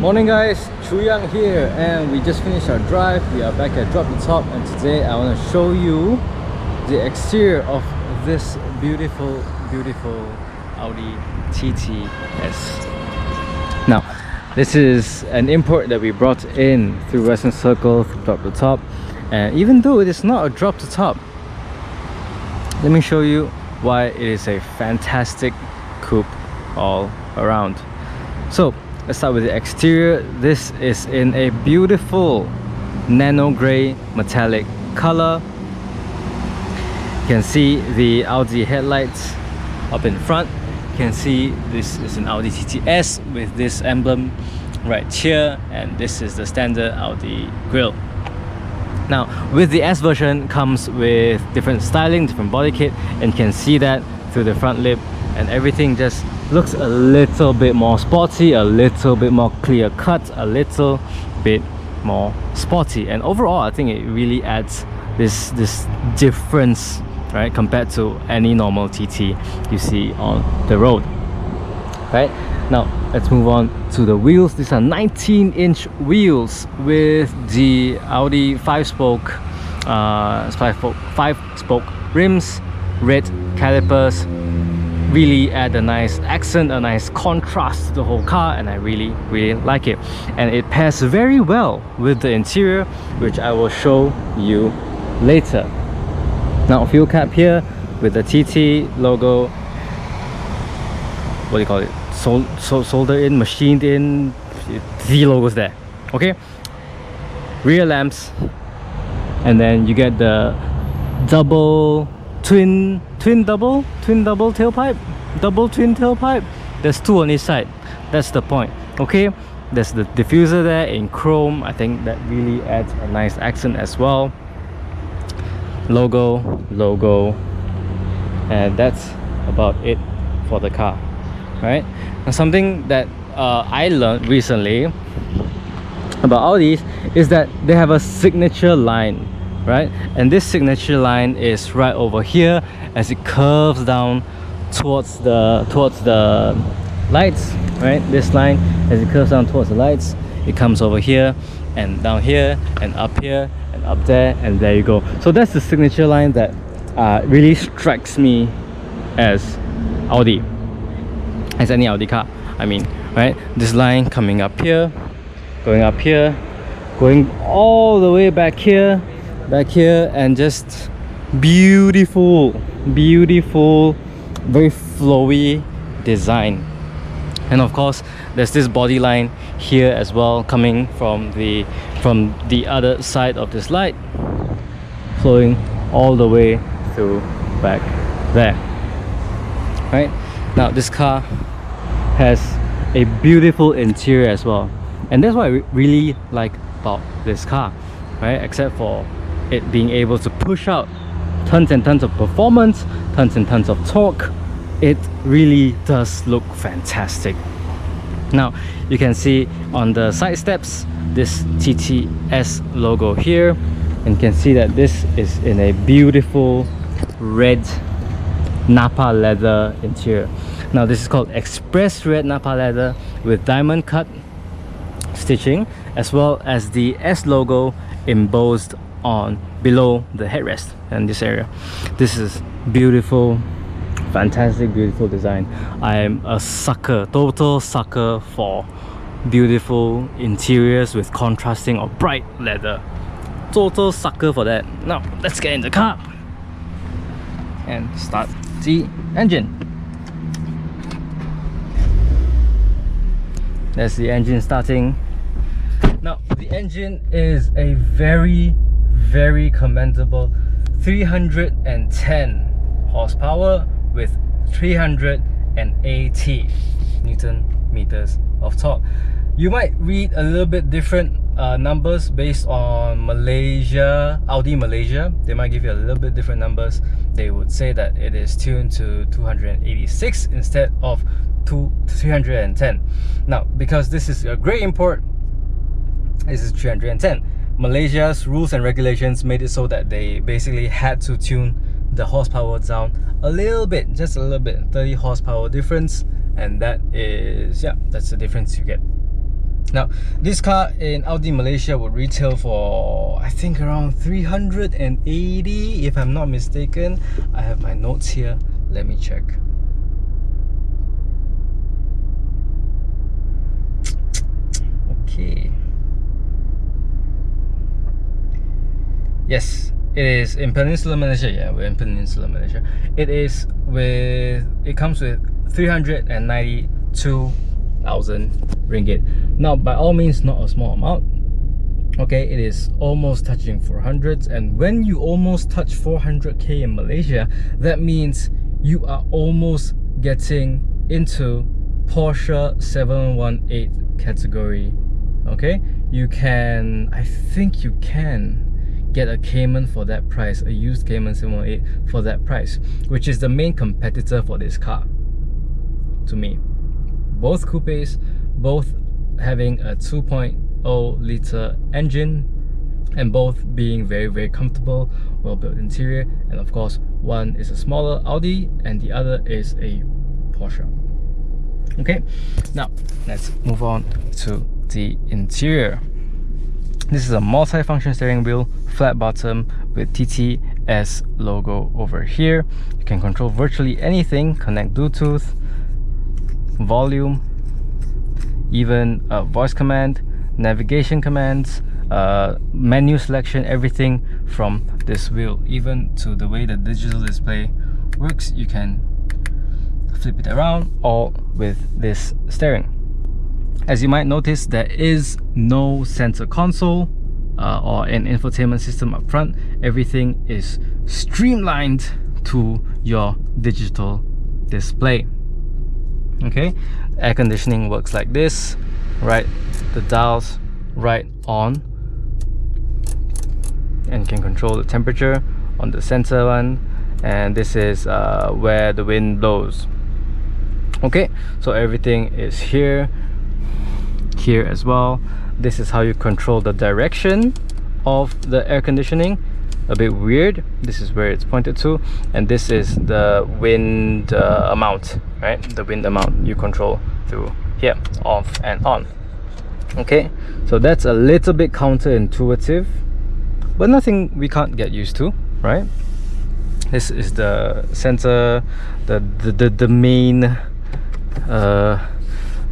Morning guys, Chuyang here, and we just finished our drive. We are back at Drop the Top, and today I want to show you the exterior of this beautiful Audi TTS. Now, this is an import that we brought in through Western Circle, through Drop the Top, and even though it is not a drop the top, let me show you why it is a fantastic coupe all around. So let's start with the exterior. This is in a beautiful nano grey metallic color. You can see the Audi headlights up in front. You can see this is an Audi TTS with this emblem right here, and this is the standard Audi grille. Now, with the S version comes with different styling, different body kit, and you can see that through the front lip, and everything just looks a little bit more sporty, a little bit more clear cut, a little bit more sporty, and overall I think it really adds this difference, right, compared to any normal TT you see on the road. Right, now let's move on to the wheels. These are 19-inch wheels with the Audi 5-spoke rims, red calipers. Really add a nice accent, a nice contrast to the whole car, and I really like it. And it pairs very well with the interior, which I will show you later. Now, fuel cap here with the TT logo. What do you call it? Soldered in, machined in. The logos there. Okay. Rear lamps, and then you get the twin tailpipe. There's two on each side. That's the point. Okay. There's the diffuser there in chrome. I think that really adds a nice accent as well. Logo, and that's about it for the car. Right? Now, something that I learned recently about Audis is that they have a signature line, right? And this signature line is right over here as it curves down towards the lights, right? This line, as it curves down towards the lights, it comes over here and down here and up here and up there, and there you go. So that's the signature line that really strikes me as Audi, as any Audi car, I mean, right? This line coming up here, going up here, going all the way back here, and just beautiful, very flowy design. And of course, there's this body line here as well, coming from the other side of this light, flowing all the way through back there. Right now, this car has a beautiful interior as well, and that's what I really like about this car, right? Except for it being able to push out tons and tons of performance, tons and tons of torque, it really does look fantastic. Now, you can see on the side steps this TTS logo here, and you can see that this is in a beautiful red Napa leather interior. Now, this is called express red Napa leather with diamond cut stitching, as well as the S logo embossed on below the headrest and this area. This is beautiful, fantastic, beautiful design. I am a sucker, total sucker for beautiful interiors with contrasting or bright leather. Total sucker for that. Now, let's get in the car and start the engine. That's the engine starting. Now, the engine is a very commendable 310 horsepower with 380 Newton meters of torque. You might read a little bit different numbers based on Malaysia, Audi Malaysia. They might give you a little bit different numbers. They would say that it is tuned to 286 instead of 310. Now, because this is a great import, this is 310. Malaysia's rules and regulations made it so that they basically had to tune the horsepower down a little bit, just a little bit, 30 horsepower difference, and that is, yeah, that's the difference you get. Now, this car in Audi Malaysia would retail for, I think, around 380, if I'm not mistaken. I have my notes here. Let me check. Okay. Yes, it is in Peninsular Malaysia. Yeah, we're in Peninsular Malaysia. It comes with 392,000 ringgit. Now, by all means, not a small amount. Okay, it is almost touching 400s, and when you almost touch 400k in Malaysia, that means you are almost getting into Porsche 718 category. Okay, I think you can get a Cayman for that price, a used Cayman 718 for that price, which is the main competitor for this car to me. Both coupes, both having a 2.0 liter engine, and both being very, very comfortable, well-built interior, and of course one is a smaller Audi and the other is a Porsche. Okay, now let's move on to the interior. This is a multi-function steering wheel, flat bottom with TTS logo over here. You can control virtually anything, connect Bluetooth, volume, even voice command, navigation commands, menu selection, everything from this wheel. Even to the way the digital display works, you can flip it around, all with this steering. As you might notice, there is no center console or an infotainment system up front. Everything is streamlined to your digital display. Okay, air conditioning works like this, right? The dials right on, and can control the temperature on the center one, and this is where the wind blows. Okay, so everything is here as well. This is how you control the direction of the air conditioning. A bit weird. This is where it's pointed to, and this is the wind amount, right? The wind amount you control through here, off and on. Okay, so that's a little bit counterintuitive, but nothing we can't get used to, right? This is the center, the main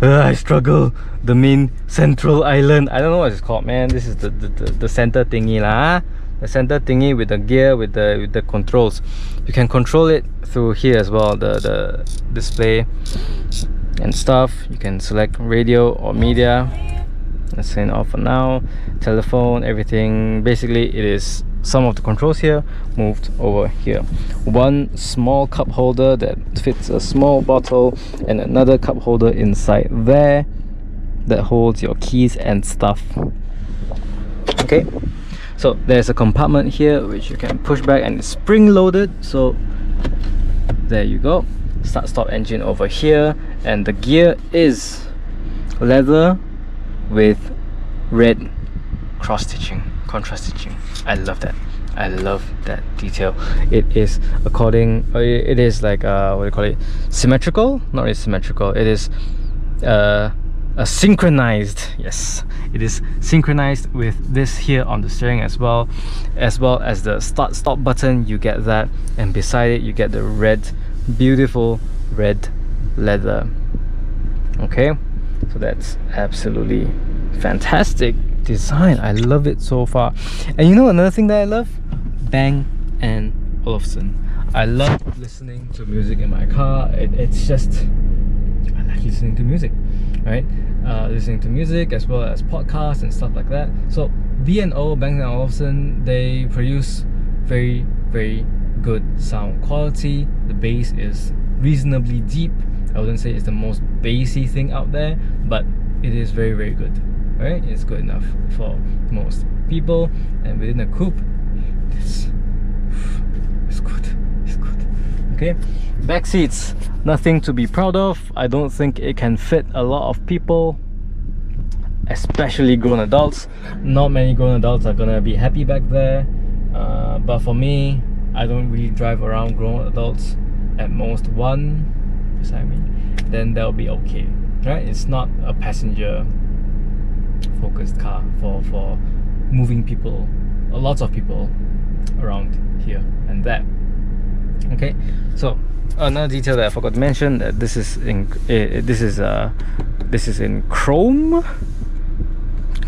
I struggle. The main central island. I don't know what it's called, man. This is the center thingy lah. The center thingy with the gear, with the controls. You can control it through here as well. The display and stuff. You can select radio or media. Let's turn it off for now. Telephone, everything. Basically, it is some of the controls here moved over here. One small cup holder that fits a small bottle, and another cup holder inside there that holds your keys and stuff. Okay, so there's a compartment here which you can push back, and it's spring loaded, so there you go. Start stop engine over here, and the gear is leather with red cross stitching, contrast stitching. I love that. I love that detail. It is like what do you call it, symmetrical? Not really symmetrical. It is synchronized. Yes, it is synchronized with this here on the steering as well as the start stop button. You get that, and beside it you get the red, beautiful red leather. Okay, so that's absolutely fantastic design. I love it so far. And you know another thing that I love? Bang & Olufsen. I love listening to music in my car. It's just, I like listening to music, right? Listening to music as well as podcasts and stuff like that. So B&O, Bang & Olufsen, they produce very, very good sound quality. The bass is reasonably deep. I wouldn't say it's the most bassy thing out there, but it is very, very good. Right? It's good enough for most people, and within a coupe, it's good. It's good. Okay, back seats, nothing to be proud of. I don't think it can fit a lot of people, especially grown adults. Not many grown adults are gonna be happy back there, but for me, I don't really drive around grown adults. At most one beside me, then that'll be okay, right? It's not a passenger focused car for moving people, lots of people around here and there. Okay, so another detail that I forgot to mention, that this is in chrome,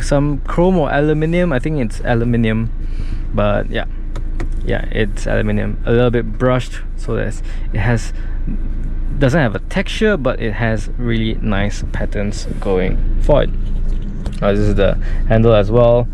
some chrome or aluminium. I think it's aluminium, but yeah, it's aluminium, a little bit brushed, so that it doesn't have a texture, but it has really nice patterns going forward. This is the handle as well,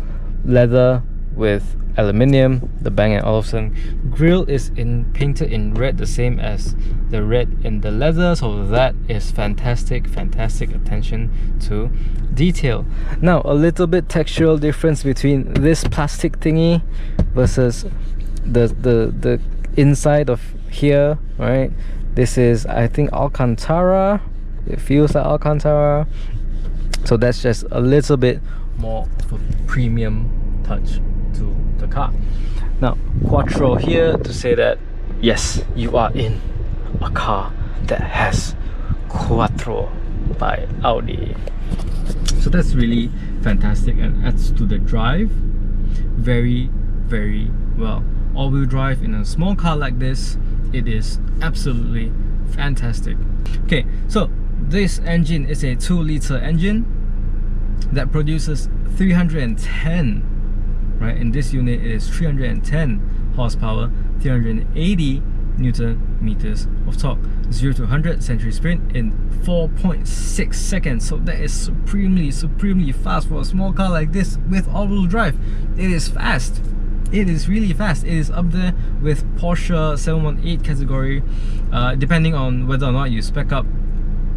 leather with aluminium. The Bang & Olufsen grille is painted in red, the same as the red in the leather, so that is fantastic attention to detail. Now, a little bit textural difference between this plastic thingy versus the inside of here, right? This is, I think, Alcantara. It feels like Alcantara, so that's just a little bit more of a premium touch to the car. Now, Quattro here to say that yes, you are in a car that has Quattro by Audi. So that's really fantastic and adds to the drive very well. All-wheel drive in a small car like this, it is absolutely fantastic. Okay, so this engine is a 2-liter engine that produces 310, right? In this unit it is 310 horsepower, 380 Newton meters of torque. 0 to 100 century sprint in 4.6 seconds. So that is supremely fast for a small car like this with all-wheel drive. It is fast. It is really fast. It is up there with Porsche 718 category, depending on whether or not you spec up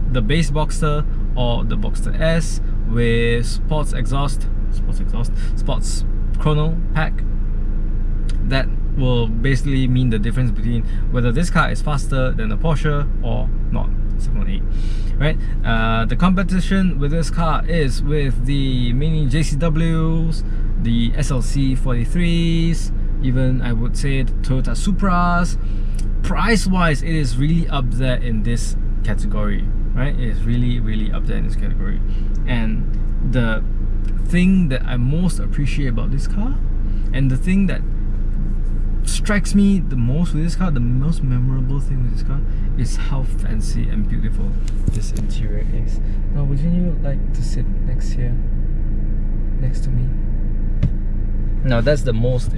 the base Boxster or the Boxster S with sports chrono pack. That will basically mean the difference between whether this car is faster than a Porsche or not. 718, right? The competition with this car is with the Mini JCWs, the SLC 43s, even I would say the Toyota Supras. Price wise, it is really up there in this category, right? It is really up there in this category. And the thing that I most appreciate about this car, and the thing that strikes me the most with this car, the most memorable thing with this car, is how fancy and beautiful this interior is. Now, wouldn't you like to sit next to me? Now, that's the most,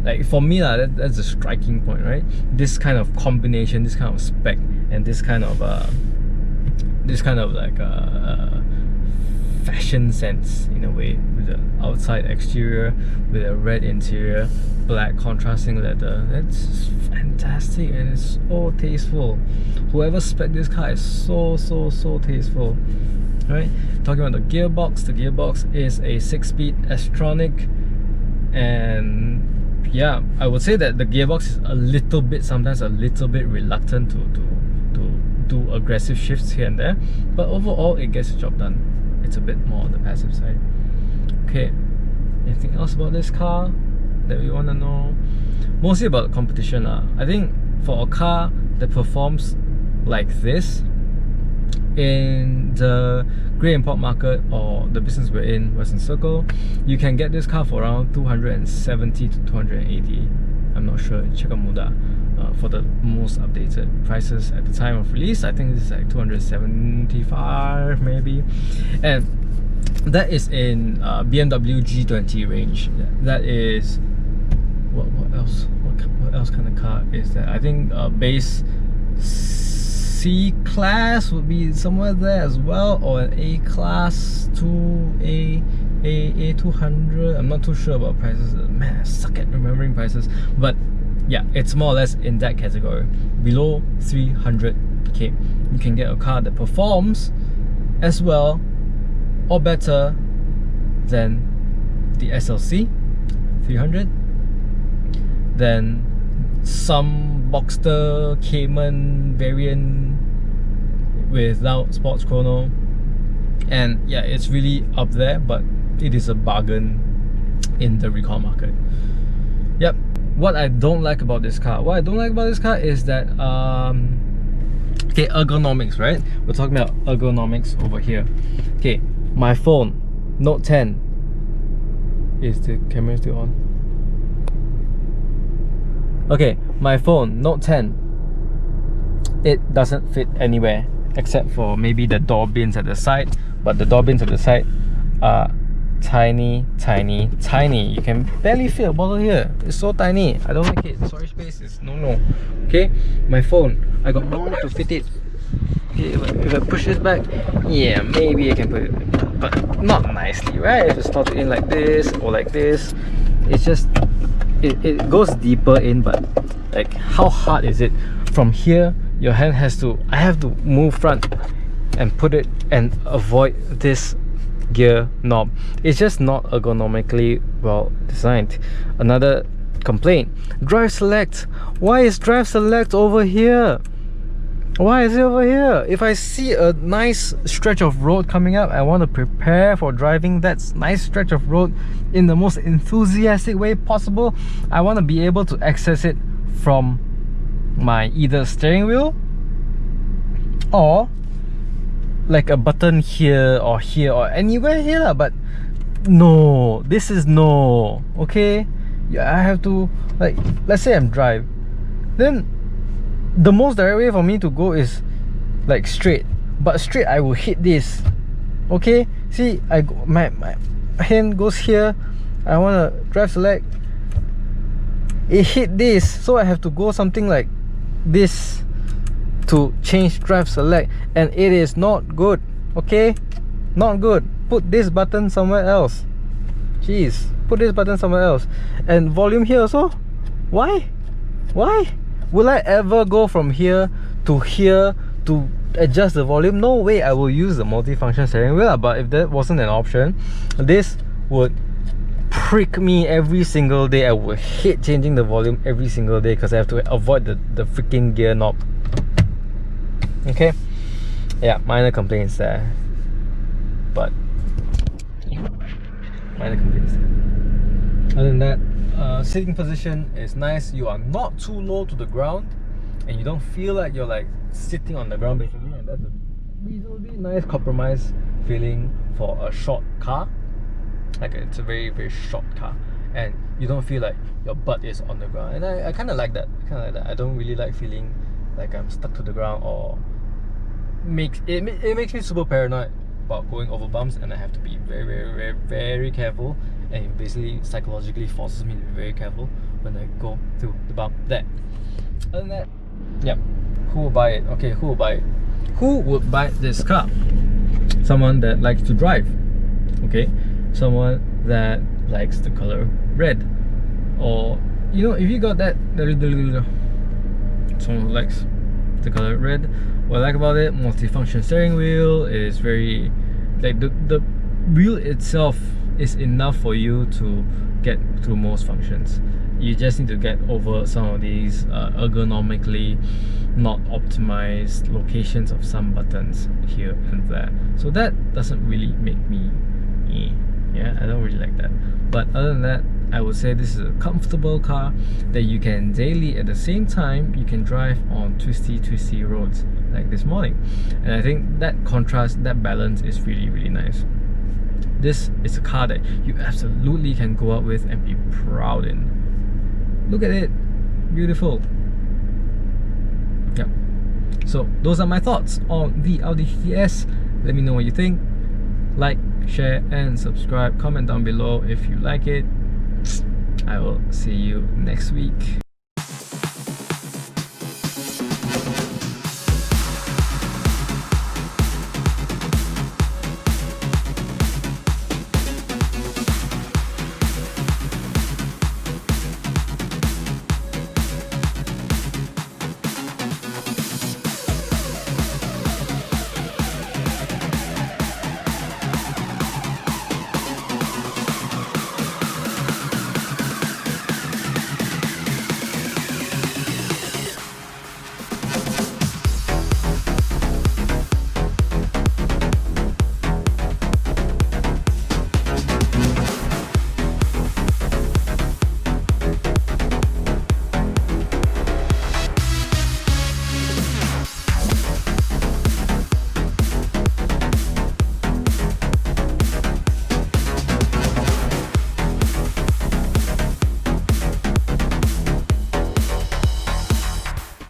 like for me, that's the striking point, right? This kind of combination, this kind of spec, and this kind of like fashion sense in a way, with the outside exterior, with a red interior, black contrasting leather. That's fantastic and it's so tasteful. Whoever spec this car is so tasteful, right? Talking about the gearbox is a 6-speed S-tronic, and yeah, I would say that the gearbox is sometimes a little bit reluctant to do aggressive shifts here and there, but overall it gets the job done. It's a bit more on the passive side. Okay, anything else about this car that we want to know? Mostly about the competition. I think for a car that performs like this in the grey import market or the business we're in, Western Circle, you can get this car for around 270 to 280. I'm not sure, check out Muda for the most updated prices at the time of release. I think this is like 275 maybe, and that is in BMW G20 range. That is what else? What else kind of car is that? I think base C class would be somewhere there as well, or an A class A200. I'm not too sure about prices. Man, I suck at remembering prices, but yeah, it's more or less in that category. Below 300k, you can get a car that performs as well or better than the SLC 300, then some Boxster Cayman variant without sports chrono, and yeah, it's really up there, but it is a bargain in the recall market. Yep. What I don't like about this car, is that okay, ergonomics, right? We're talking about ergonomics over here. Okay, my phone Note 10. Is the camera still on? Okay, my phone, Note 10. It doesn't fit anywhere except for maybe the door bins at the side, but the door bins at the side are tiny, tiny, tiny. You can barely fit a bottle here. It's so tiny. I don't like it. Storage space is no. Okay, my phone, I got nowhere to fit it. Okay, if I push this back, yeah, maybe I can put it, but not nicely, right? If I slot it in like this or like this, it's just it goes deeper in, but like how hard is it from here? Your hand has to, I have to move front and put it and avoid this gear knob. It's just not ergonomically well designed. Another complaint, drive select. Why is drive select over here? Why is it over here? If I see a nice stretch of road coming up, I want to prepare for driving that nice stretch of road in the most enthusiastic way possible. I want to be able to access it from my either steering wheel or like a button here or anywhere here, but no, this is no. Okay, yeah, I have to, like, let's say I'm drive, then the most direct way for me to go is like straight, but straight I will hit this. Okay, see, my hand goes here, I want to drive select, it hit this, so I have to go something like this to change drive select, and it is not good. Okay, not good. Put this button somewhere else. Jeez, put this button somewhere else. And volume here also. Why will I ever go from here to adjust the volume? No way I will use the multifunction steering wheel. But if that wasn't an option, this would prick me every single day. I would hate changing the volume every single day because I have to avoid the freaking gear knob. Okay, yeah, minor complaints there, but minor complaints. Other than that, sitting position is nice. You are not too low to the ground, and you don't feel like you're like sitting on the ground basically, and that's a reasonably nice compromise feeling for a short car. Like, it's a very short car, and you don't feel like your butt is on the ground, and I kind of like that. I don't really like feeling like I'm stuck to the ground, or it makes me super paranoid about going over bumps, and I have to be very careful, and it basically psychologically forces me to be very careful when I go through the bump there. Other than that, yep, who will buy it? Okay, who will buy it? Who would buy this car? Someone that likes to drive, okay? Someone that likes the color red, or you know, if you got that someone who likes the color red. What I like about it, multifunction steering wheel is very, like, the wheel itself is enough for you to get through most functions. You just need to get over some of these ergonomically not optimized locations of some buttons here and there. So that doesn't really make me yeah, I don't really like that. But other than that, I would say this is a comfortable car that you can daily, at the same time you can drive on twisty roads like this morning. And I think that contrast, that balance is really nice. This is a car that you absolutely can go out with and be proud in. Look at it, beautiful. Yep. So those are my thoughts on the Audi TTS. Let me know what you think. Like, share and subscribe. Comment down below if you like it. I will see you next week.